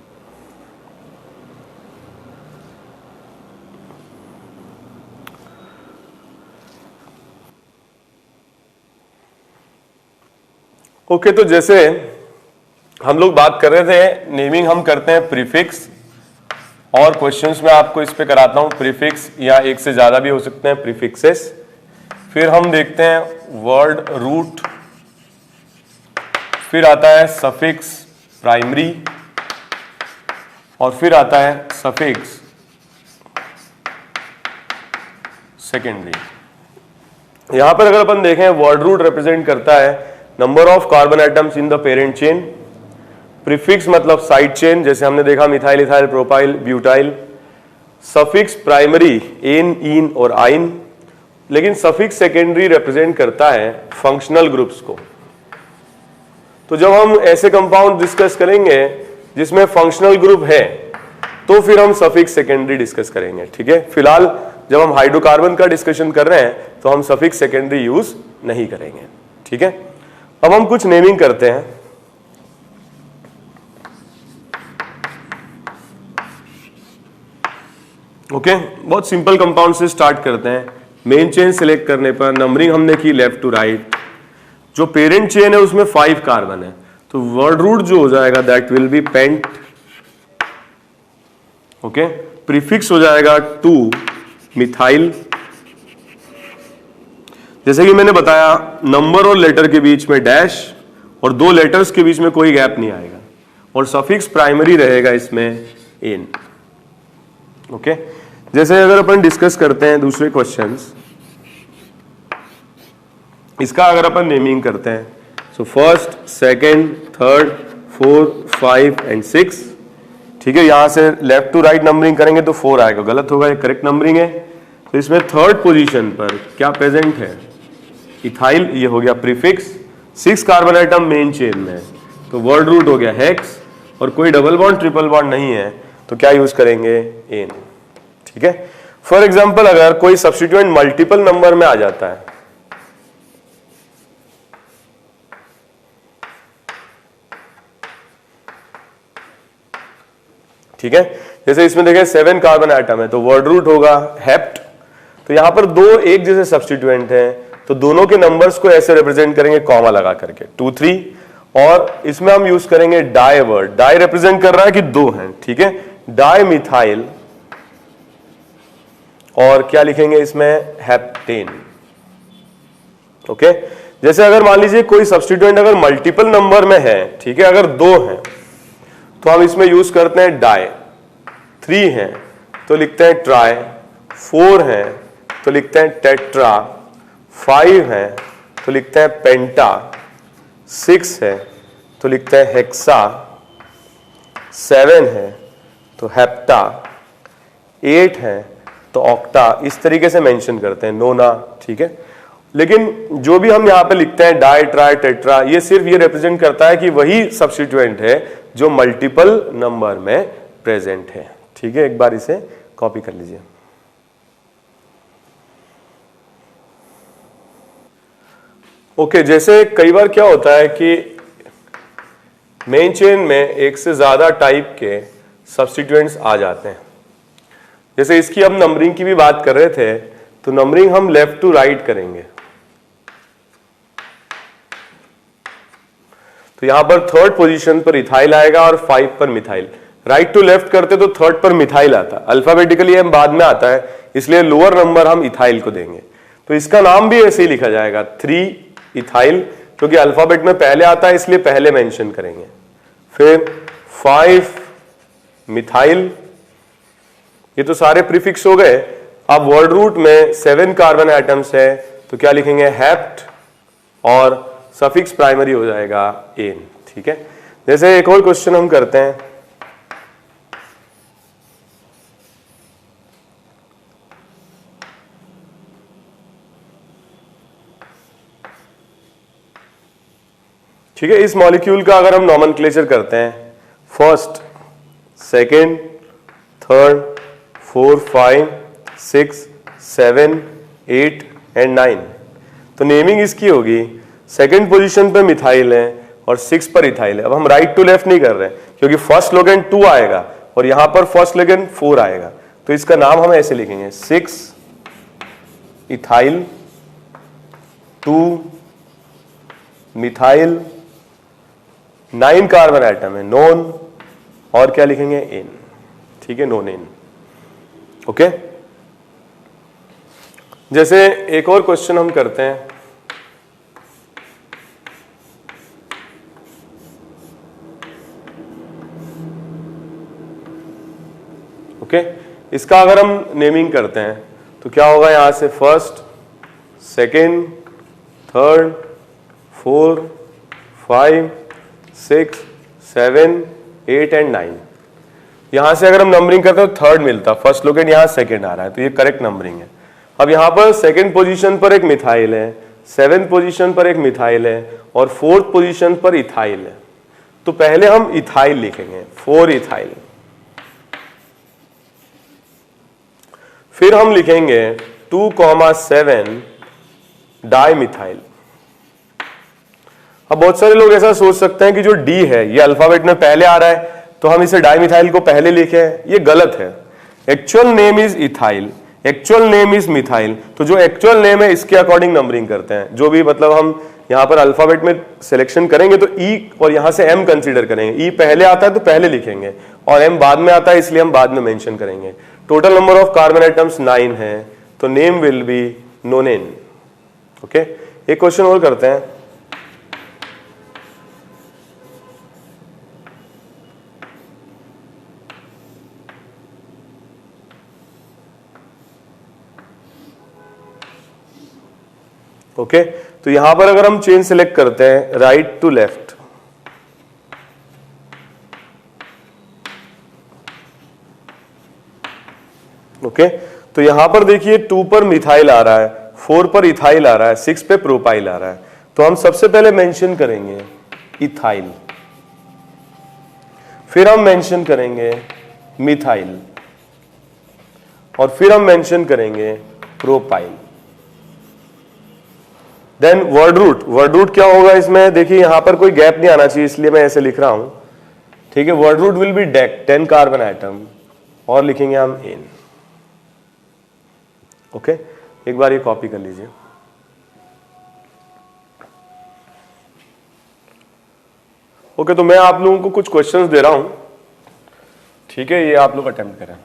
ओके, तो जैसे हम लोग बात कर रहे थे, नेमिंग हम करते हैं प्रीफिक्स, और क्वेश्चंस में आपको इस पे कराता हूं प्रीफिक्स, या एक से ज्यादा भी हो सकते हैं प्रीफिक्सेस। फिर हम देखते हैं वर्ड रूट, फिर आता है सफिक्स प्राइमरी, और फिर आता है सफिक्स सेकेंडरी। यहां पर अगर अपन देखें, वर्ड रूट रिप्रेजेंट करता है number of carbon atoms in the parent chain, prefix मतलब साइड चेन, जैसे हमने देखा methyl, ethyl, propyl, butyl. Suffix primary ane, ene और आइन, लेकिन सफिक्स सेकेंडरी रिप्रेजेंट करता है फंक्शनल ग्रुप्स को। तो जब हम ऐसे कंपाउंड डिस्कस करेंगे जिसमें फंक्शनल ग्रुप है तो फिर हम सफिक्स सेकेंडरी डिस्कस करेंगे, ठीक है। फिलहाल जब हम हाइड्रोकार्बन का डिस्कशन कर रहे हैं तो हम सफिक्स सेकेंडरी यूज नहीं करेंगे, ठीक है। अब हम कुछ नेमिंग करते हैं। ओके, बहुत सिंपल कंपाउंड से स्टार्ट करते हैं। मेन चेन सिलेक्ट करने पर नंबरिंग हमने की लेफ्ट टू राइट। जो पेरेंट चेन है उसमें 5 कार्बन है, तो वर्ड रूट जो हो जाएगा that will be pent. Okay, prefix हो जाएगा 2 मिथाइल। जैसे कि मैंने बताया नंबर और लेटर के बीच में डैश और 2 लेटर्स के बीच में कोई गैप नहीं आएगा, और सफिक्स प्राइमरी रहेगा इसमें इन। ओके, जैसे अगर अपन डिस्कस करते हैं दूसरे क्वेश्चंस, इसका अगर अपन नेमिंग करते हैं, so first, second, third, 4, 5 and 6, ठीक है। यहां से लेफ्ट टू राइट नंबरिंग करेंगे तो 4 आएगा, गलत होगा, ये करेक्ट नंबरिंग है। तो इसमें थर्ड पोजीशन पर क्या प्रेजेंट है, इथाइल, ये हो गया prefix. 6 carbon atom main chain में, तो वर्ड रूट हो गया हेक्स, और कोई डबल बॉन्ड ट्रिपल बॉन्ड नहीं है तो क्या यूज करेंगे, एन, ठीक है। फॉर एग्जाम्पल अगर कोई सब्स्टिट्यूएंट मल्टीपल नंबर में आ जाता है, ठीक है, जैसे इसमें देखिए 7 कार्बन आइटम है तो वर्ड रूट होगा हेप्ट। तो यहां पर 2 एक जैसे सब्स्टिट्यूएंट हैं तो दोनों के नंबर्स को ऐसे रिप्रेजेंट करेंगे कॉमा लगा करके 2, 3, और इसमें हम यूज करेंगे डाई वर्ड। डाई रिप्रेजेंट कर रहा है कि 2 हैं, ठीक है, डाई मिथाइल, और क्या लिखेंगे इसमें, हेप्टेन। ओके, जैसे अगर मान लीजिए कोई सब्स्टिट्यूएंट अगर मल्टीपल नंबर में है, ठीक है, अगर 2 हैं तो हम इसमें यूज करते हैं डाई। 3 हैं तो लिखते हैं ट्राई, 4 हैं तो लिखते हैं टेट्रा, 5 हैं तो लिखते हैं पेंटा, 6 है तो लिखते हैं हेक्सा, 7 है तो हेप्टा, 8 है तो ऑक्टा। इस तरीके से मेंशन करते हैं, नोना, ठीक है। लेकिन जो भी हम यहां पे लिखते हैं डाई, ट्राई, टेट्रा, ये सिर्फ ये रिप्रेजेंट करता है कि वही सब्स्टिट्यूएंट है जो मल्टीपल नंबर में प्रेजेंट है, ठीक है। एक बार इसे कॉपी कर लीजिए। ओके, जैसे कई बार क्या होता है कि मेन चेन में एक से ज्यादा टाइप के सब्स्टिट्यूएंट्स आ जाते हैं। जैसे इसकी हम नंबरिंग की भी बात कर रहे थे, तो नंबरिंग हम लेफ्ट टू राइट करेंगे। तो यहां पर थर्ड पोजीशन पर इथाइल आएगा और 5 पर मिथाइल। राइट टू लेफ्ट करते तो थर्ड पर मिथाइल आता, अल्फाबेटिकली हम बाद में आता है, इसलिए लोअर नंबर हम इथाइल को देंगे। तो इसका नाम भी ऐसे ही लिखा जाएगा 3 इथाइल, क्योंकि अल्फाबेट में पहले आता है इसलिए पहले मेंशन करेंगे। फिर 5 मिथाइल, ये तो सारे प्रीफिक्स हो गए। अब वर्ड रूट में 7 कार्बन एटम्स है तो क्या लिखेंगे, हेप्ट, और सफिक्स प्राइमरी हो जाएगा एन, ठीक है। जैसे एक और क्वेश्चन हम करते हैं, ठीक है। इस मॉलिक्यूल का अगर हम नॉमेनक्लेचर करते हैं, फर्स्ट, सेकेंड, थर्ड, 4, 5, 6, 7, 8 एंड 9, तो नेमिंग इसकी होगी, सेकेंड पोजीशन पे मिथाइल है और 6 पर इथाइल है। अब हम राइट टू लेफ्ट नहीं कर रहे हैं क्योंकि फर्स्ट लोगेन 2 आएगा और यहां पर फर्स्ट लोगेन 4 आएगा, तो इसका नाम हम ऐसे लिखेंगे 6 इथाइल, 2 मिथाइल, 9 कार्बन एटम है, नोन, और क्या लिखेंगे, एन, ठीक है, नोन एन। ओके, जैसे एक और क्वेश्चन हम करते हैं, ओके, इसका अगर हम नेमिंग करते हैं तो क्या होगा, यहां से फर्स्ट, सेकेंड, थर्ड, 4, 5, 6, 7, 8 एंड 9। यहां से अगर हम नंबरिंग करते हैं तो थर्ड मिलता, फर्स्ट लोकेट यहां सेकेंड आ रहा है, तो ये करेक्ट नंबरिंग है। अब यहां पर सेकेंड पोजीशन पर एक मिथाइल है, 7th पोजीशन पर एक मिथाइल है और 4th पोजीशन पर इथाइल है, तो पहले हम इथाइल लिखेंगे, 4 इथाइल। फिर हम लिखेंगे 2,7 डाइमिथाइल। अब बहुत सारे लोग ऐसा सोच सकते हैं कि जो डी है ये अल्फाबेट में पहले आ रहा है तो हम इसे डाइमिथाइल को पहले लिखे हैं, ये गलत है। Actual name is ethyl, actual name is methyl. तो जो एक्चुअल नेम है इसके अकॉर्डिंग नंबरिंग करते हैं। जो भी मतलब हम यहां पर अल्फाबेट में सिलेक्शन करेंगे तो ई और यहां से एम कंसीडर करेंगे। ई पहले आता है तो पहले लिखेंगे और एम बाद में आता है इसलिए हम बाद में मेंशन करेंगे। Total number of carbon atoms 9 है तो नेम विल बी नोनेन। ओके, एक क्वेश्चन और करते हैं। ओके, तो यहां पर अगर हम चेन सिलेक्ट करते हैं राइट टू लेफ्ट, ओके, तो यहां पर देखिए 2 पर मिथाइल आ रहा है, 4 पर इथाइल आ रहा है, 6 पे प्रोपाइल आ रहा है। तो हम सबसे पहले मेंशन करेंगे इथाइल, फिर हम मेंशन करेंगे मिथाइल और फिर हम मेंशन करेंगे propyl. Then word root, word root क्या होगा इसमें, देखिए यहां पर कोई गैप नहीं आना चाहिए इसलिए मैं ऐसे लिख रहा हूं। ठीक है, word root will be dec 10 carbon atom और लिखेंगे हम एन। ओके, एक बार ये कॉपी कर लीजिए। ओके, तो मैं आप लोगों को कुछ क्वेश्चंस दे रहा हूं, ठीक है, ये आप लोग अटेम्प्ट करें।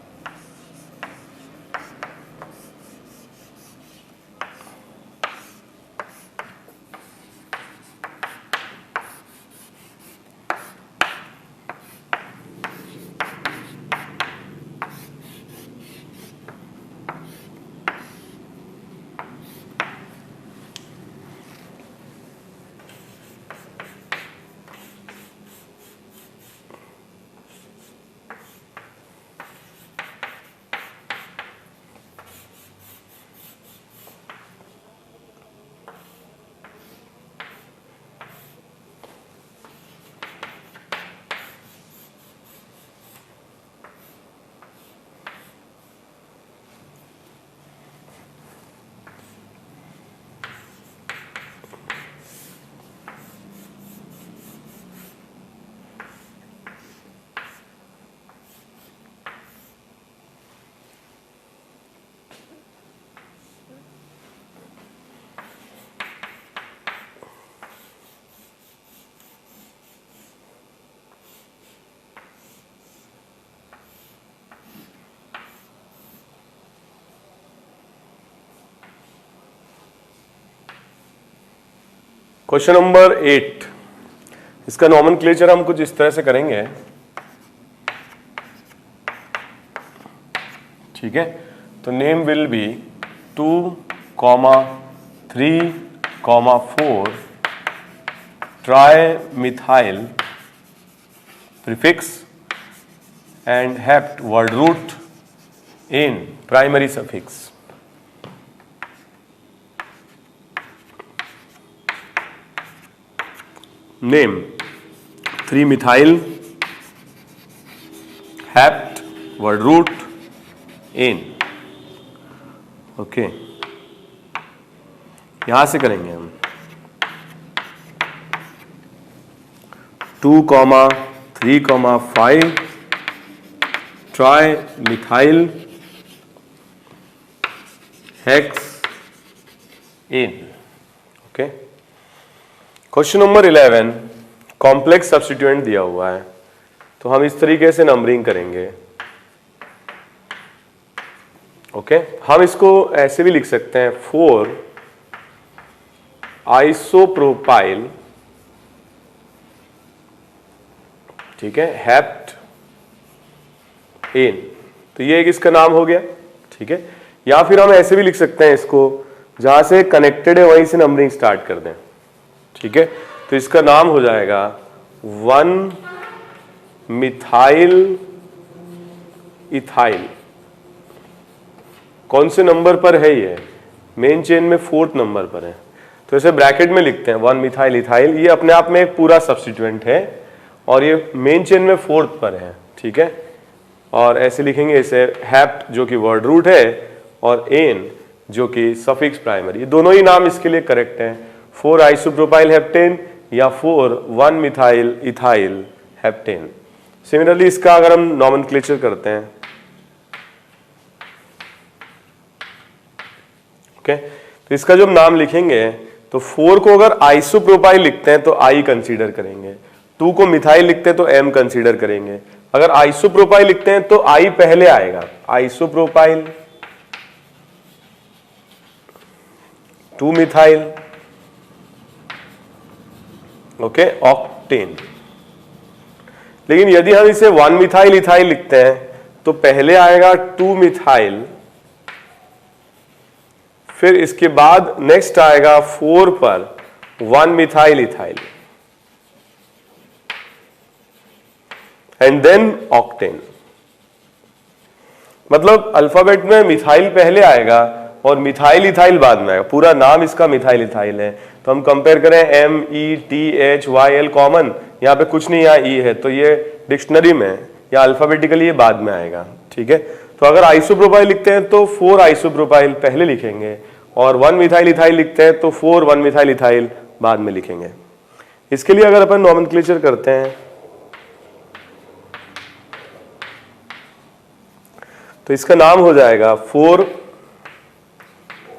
क्वेश्चन नंबर 8, इसका नॉमेनक्लेचर हम कुछ इस तरह से करेंगे। ठीक है, तो name will be 2,3,4 tri methyl prefix and hept word root in primary suffix. Name 3-methyl hept word root in। Okay, यहां से करेंगे हम 2,3,5 tri methyl hex in. Okay, question number 11, complex substituent दिया हुआ है तो हम इस तरीके से नंबरिंग करेंगे। ओके, हम इसको ऐसे भी लिख सकते हैं 4 आइसोप्रोपाइल, ठीक है, हेप्ट एन। तो ये एक इसका नाम हो गया। ठीक है, या फिर हम ऐसे भी लिख सकते हैं इसको, जहां से कनेक्टेड है वहीं से नंबरिंग स्टार्ट कर दें। ठीक है, तो इसका नाम हो जाएगा 1-मिथाइल इथाइल। कौन से नंबर पर है ये, मेन चेन में 4th नंबर पर है, तो इसे ब्रैकेट में लिखते हैं 1-मिथाइल इथाइल। ये अपने आप में एक पूरा सब्स्टिट्यूएंट है और ये मेन चेन में 4th पर है, ठीक है। और ऐसे लिखेंगे इसे हैप्ट जो कि वर्ड रूट है और एन जो कि सफिक्स प्राइमरी, ये दोनों ही नाम इसके लिए करेक्ट हैं, 4 आइसोप्रोपाइल हेप्टेन या 4 1 मिथाइल इथाइल हेप्टेन। सिमिलरली इसका अगर हम नॉमेनक्लेचर करते हैं, ओके, तो इसका जो हम नाम लिखेंगे तो 4 को अगर आइसोप्रोपाइल लिखते हैं तो आई कंसीडर करेंगे, 2 को मिथाइल लिखते हैं तो एम कंसीडर करेंगे, अगर आइसोप्रोपाइल लिखते हैं तो आई पहले आएगा, आइसोप्रोपाइल 2 मिथाइल, ओके, ऑक्टेन। लेकिन यदि हम इसे 1 मिथाइल इथाइल लिखते हैं तो पहले आएगा 2 मिथाइल, फिर इसके बाद नेक्स्ट आएगा 4 पर 1 methyl ethyl and then octane. मतलब अल्फाबेट में मिथाइल पहले आएगा और मिथाइल इथाइल बाद में आएगा, पूरा नाम इसका मिथाइल इथाइल है। तो हम कंपेयर करें METHYL कॉमन, यहाँ पे कुछ नहीं, यहाँ ई है, तो ये डिक्शनरी में या अल्फाबेटिकली ये बाद में आएगा, ठीक है। तो अगर आइसोप्रोपाइल लिखते हैं तो 4 आइसोप्रोपाइल पहले लिखेंगे और 1 मिथाइल इथाइल लिखते हैं तो 4 1 मिथाइल इथाइल बाद में लिखेंगे। इसके लिए अगर अपन नॉमेनक्लेचर करते हैं तो इसका नाम हो जाएगा 4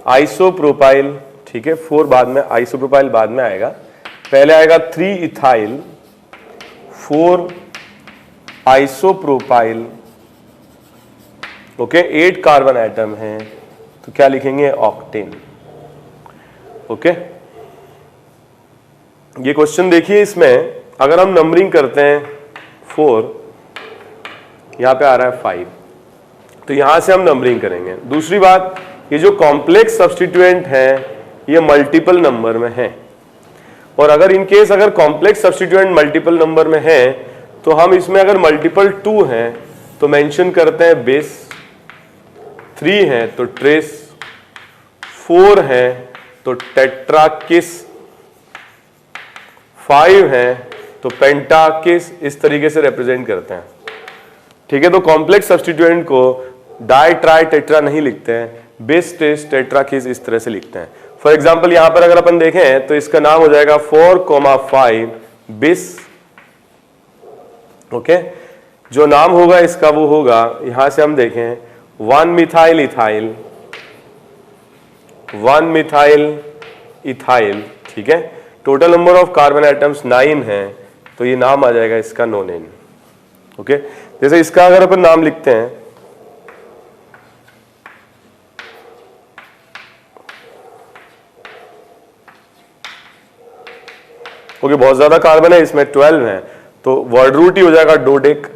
आइसोप्रोपाइल, ठीक है, 4 बाद में, आइसोप्रोपाइल बाद में आएगा, पहले आएगा 3 ethyl, 4 isopropyl, okay, 8 carbon atom है तो क्या लिखेंगे, ऑक्टेन, ओके। ये क्वेश्चन देखिए, इसमें अगर हम नंबरिंग करते हैं 4, यहां पे आ रहा है 5, तो यहां से हम नंबरिंग करेंगे। दूसरी बात, ये जो कॉम्प्लेक्स सब्स्टिट्यूएंट है ये मल्टीपल नंबर में है, और अगर इन केस अगर कॉम्प्लेक्स सब्स्टिट्यूएंट मल्टीपल नंबर में है तो हम इसमें अगर मल्टीपल 2 हैं तो मेंशन करते हैं बेस, 3 है तो ट्रेस, 4 है तो टेट्राकिस, 5 है तो पेंटाकिस, इस तरीके से रिप्रेजेंट करते हैं, ठीक है। तो कॉम्प्लेक्स सब्स्टिट्यूएंट को डाई ट्राई टेट्रा नहीं लिखते हैं, बेस ट्रेस टेट्राकिस इस तरह से लिखते हैं। फॉर एग्जाम्पल यहां पर अगर अपन देखें तो इसका नाम हो जाएगा 4,5 बिस, ओके। जो नाम होगा इसका वो होगा, यहां से हम देखें 1 मिथाइल इथाइल, 1 मिथाइल इथाइल, ठीक है। Total number of carbon atoms 9 है तो ये नाम आ जाएगा इसका नोनेन, ओके। जैसे इसका अगर अपन नाम लिखते हैं, ओके, बहुत ज्यादा कार्बन है इसमें, 12 है तो वर्ड रूट ही हो जाएगा डोडेक।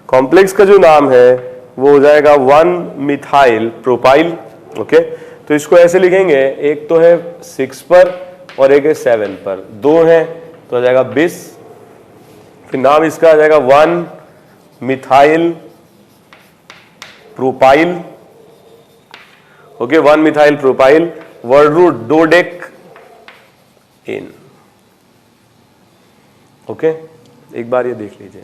कॉम्प्लेक्स का जो नाम है वो हो जाएगा 1 मिथाइल प्रोपाइल, ओके। तो इसको ऐसे लिखेंगे, एक तो है 6 पर और एक है 7 पर, 2 है तो आ जाएगा बिस, फिर नाम इसका आ जाएगा 1 methyl propyl, okay, 1 methyl propyl, word root dodec in, okay. एक बार ये देख लीजिए,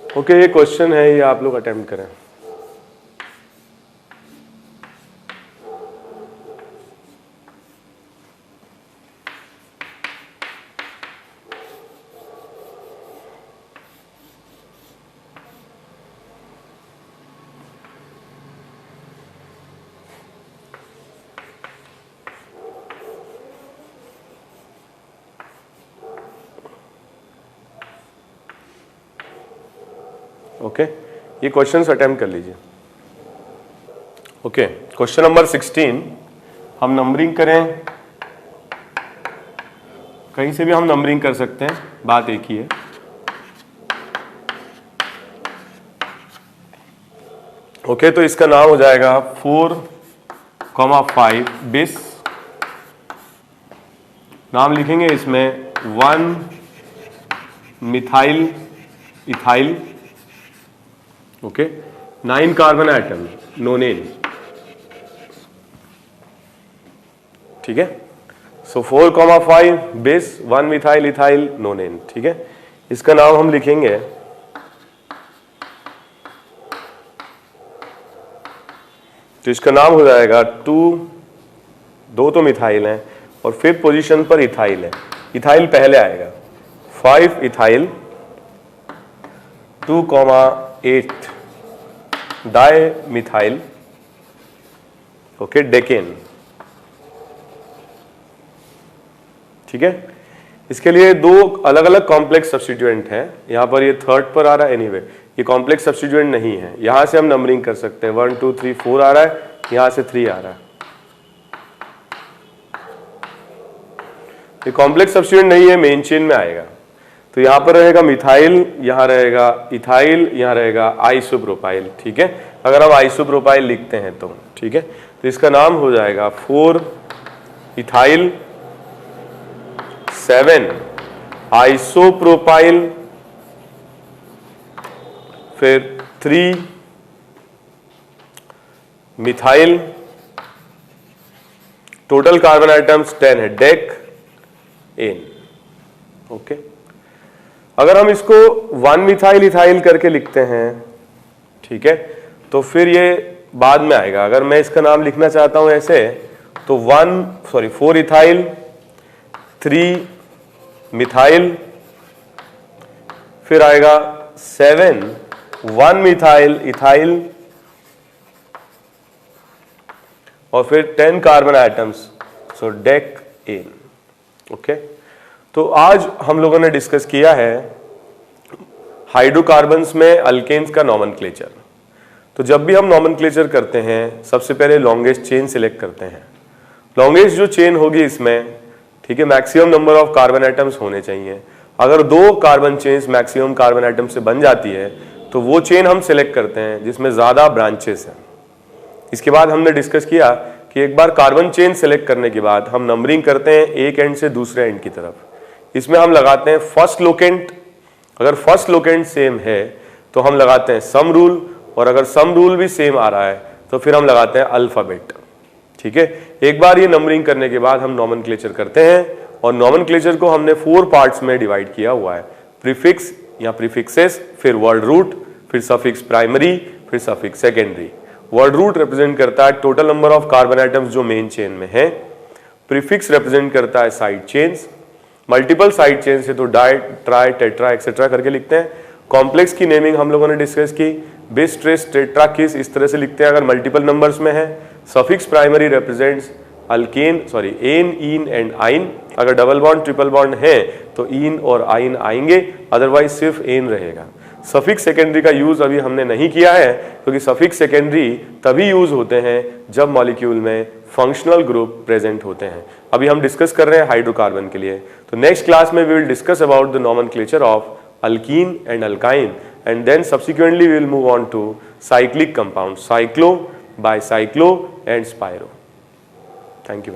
ओके, ये क्वेश्चन है, ये आप लोग अटेम्प्ट करें। ओके, ये क्वेश्चंस अटेम्प्ट कर लीजिए। ओके, क्वेश्चन नंबर 16, हम नंबरिंग करें, कहीं से भी हम नंबरिंग कर सकते हैं, बात एक ही है। ओके, तो इसका नाम हो जाएगा 4,5 बिस, नाम लिखेंगे इसमें 1 methyl ethyl, okay, 9 carbon atom, नोनेन, ठीक है। सो 4,5 बेस 1 मिथाइल इथाइल नोनेन, ठीक है। इसका नाम हम लिखेंगे तो इसका नाम हो जाएगा 2 तो मिथाइल है और फिर पोजीशन पर इथाइल है, इथाइल पहले आएगा, 5 ethyl 2,8 di methyl, okay, decane, ठीक है। इसके लिए 2 अलग अलग कॉम्प्लेक्स सब्स्टिट्यूएंट हैं, यहां पर ये थर्ड पर आ रहा है, एनीवे ये कॉम्प्लेक्स सब्स्टिट्यूएंट नहीं है, यहां से हम नंबरिंग कर सकते हैं, 1 2 3 4 आ रहा है, यहां से 3 आ रहा है। ये कॉम्प्लेक्स सब्स्टिट्यूएंट नहीं है, मेन चेन में आएगा, तो यहां पर रहेगा मिथाइल, यहां रहेगा इथाइल, यहां रहेगा आइसोप्रोपाइल, ठीक है। अगर हम आइसोप्रोपाइल लिखते हैं तो, ठीक है, तो इसका नाम हो जाएगा 4 इथाइल 7 आइसोप्रोपाइल, फिर 3 मिथाइल, टोटल कार्बन आइटम्स 10 है, डेक एन, ओके। अगर हम इसको 1 मिथाइल इथाइल करके लिखते हैं, ठीक है, तो फिर ये बाद में आएगा। अगर मैं इसका नाम लिखना चाहता हूं ऐसे तो 4 इथाइल 3 मिथाइल, फिर आएगा 7 1 मिथाइल इथाइल और फिर 10 कार्बन आइटम्स, सो डेक एन, ओके। तो आज हम लोगों ने डिस्कस किया है हाइड्रोकार्बन्स में अल्केन्स का नॉमेनक्लेचर। तो जब भी हम नॉमेनक्लेचर करते हैं सबसे पहले लॉन्गेस्ट चेन सिलेक्ट करते हैं। लॉन्गेस्ट जो चेन होगी इसमें, ठीक है, maximum number of carbon items होने चाहिए। अगर 2 carbon chains maximum carbon atom से बन जाती है तो वो चेन हम सिलेक्ट करते हैं जिसमें ज्यादा ब्रांचेस हैं। इसके बाद हमने डिस्कस किया कि एक बार कार्बन चेन सेलेक्ट करने के बाद हम नंबरिंग करते हैं एक एंड से दूसरे एंड की तरफ। इसमें हम लगाते हैं फर्स्ट लोकेंट, अगर फर्स्ट लोकेंट सेम है तो हम लगाते हैं सम रूल, और अगर सम रूल भी सेम आ रहा है तो फिर हम लगाते हैं अल्फाबेट, ठीक है। एक बार ये नंबरिंग करने के बाद हम नॉमेनक्लेचर करते हैं, और नॉमेनक्लेचर को हमने 4 पार्ट्स में डिवाइड किया हुआ है, प्रीफिक्स या प्रीफिक्सेस, फिर वर्ड रूट, फिर सफिक्स प्राइमरी, फिर suffix secondary. Word root represent करता है total number of carbon atoms जो मेन चेन में है, प्रीफिक्स रिप्रेजेंट करता है side chains, multiple side chains है तो डाई ट्राई टेट्रा एक्सेट्रा करके लिखते हैं। कॉम्प्लेक्स की नेमिंग हम लोगों ने डिस्कस की, बिस ट्रिस टेट्रा किस, इस तरह से लिखते हैं अगर मल्टीपल नंबर्स में है। Suffix primary represents alkane ane ene and yne, अगर डबल बॉन्ड ट्रिपल बॉन्ड है तो इन और आइन आएंगे, अदरवाइज सिर्फ एन रहेगा। सफिक्स सेकेंडरी का यूज अभी हमने नहीं किया है क्योंकि सफिक्स सेकेंडरी तभी यूज होते हैं जब मॉलिक्यूल में फंक्शनल ग्रुप प्रेजेंट होते हैं। अभी हम डिस्कस कर रहे हैं हाइड्रोकार्बन के लिए। तो नेक्स्ट क्लास में we will discuss about the nomenclature of alkene and alkyne, and then subsequently we will move on to cyclic compounds, cyclo, bicyclo and spiro. Thank you very much.